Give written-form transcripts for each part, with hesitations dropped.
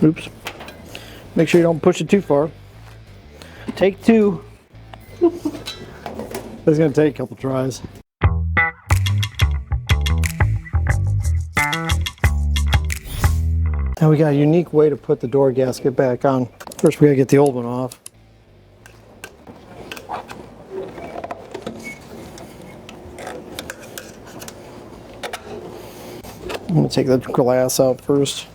Oops. Make sure you don't push it too far. Take two. It's gonna take a couple tries. Now we got a unique way to put the door gasket back on. First we gotta get the old one off. I'm gonna take the glass out first.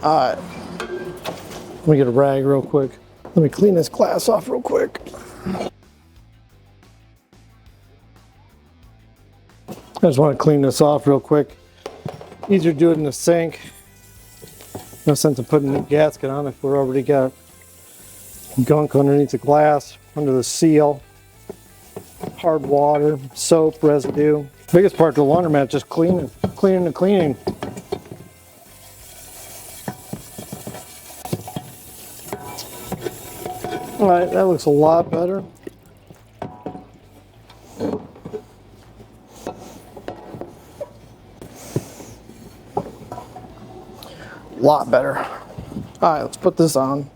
Alright, let me get a rag real quick. Let me clean this glass off real quick. I just want to clean this off real quick. Easier to do it in the sink. No sense in putting a gasket on if we're already got gunk underneath the glass, under the seal, hard water, soap, residue. The biggest part of the laundromat is just cleaning and cleaning. All right, that looks a lot better. Lot better. All right, let's put this on.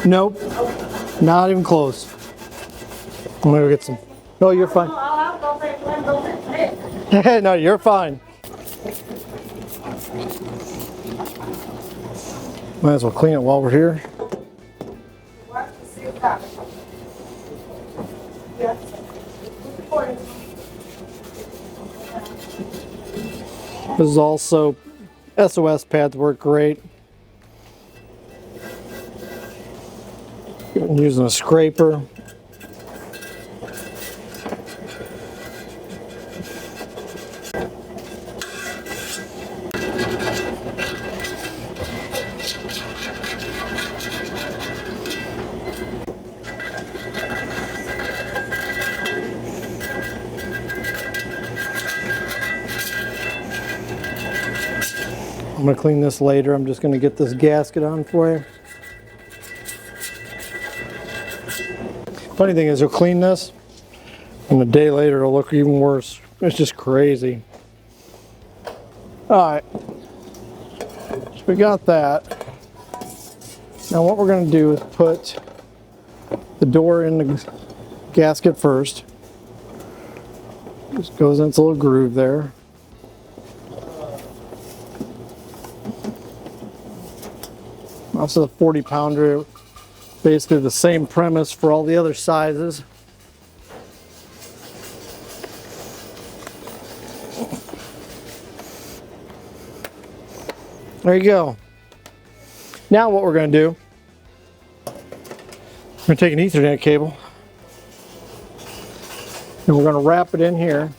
Nope, not even close. I'm gonna go get some. No, you're fine. No, you're fine. Might as well clean it while we're here. This is also SOS pads work great. I'm using a scraper. I'm going to clean this later. I'm just going to get this gasket on for you. Funny thing is, you'll clean this, and a day later it'll look even worse. It's just crazy. Alright, so we got that. Now what we're going to do is put the door in the gasket first. Just goes in its little groove there. Also the 40-pounder, basically the same premise for all the other sizes. There you go. Now what we're going to do, we're going to take an Ethernet cable and we're going to wrap it in here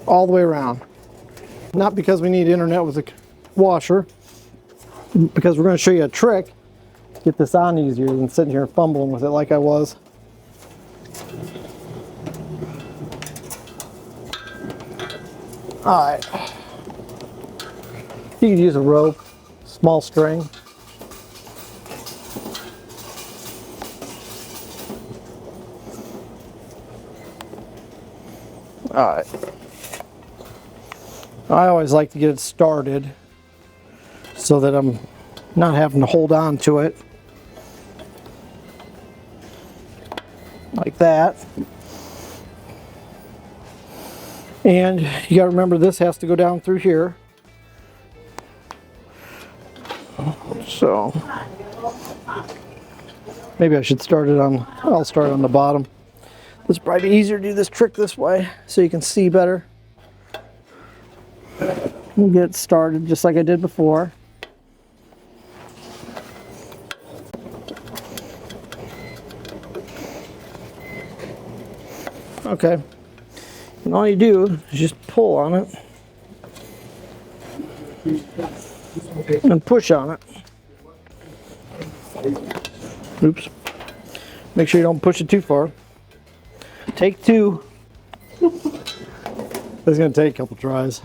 all the way around. Not because we need internet with a washer, because we're going to show you a trick to get this on easier than sitting here fumbling with it like I was. Alright, you could use a rope, small string. Alright, I always like to get it started so that I'm not having to hold on to it like that. And you got to remember, this has to go down through here. So maybe I should start it on, I'll start on the bottom. It's probably easier to do this trick this way so you can see better. We'll get started just like I did before. Okay. And all you do is just pull on it and push on it. Oops. Make sure you don't push it too far. Take two. It's going to take a couple tries.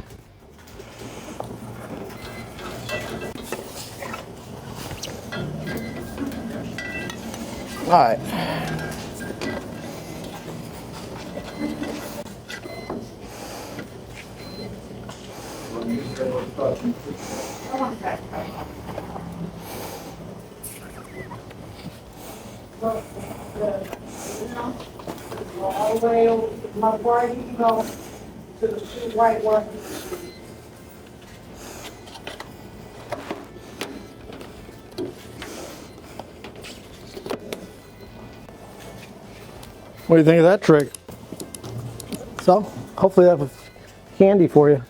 All right. All the way over my boy, you can go to the right one. What do you think of that trick? So, hopefully that was handy for you.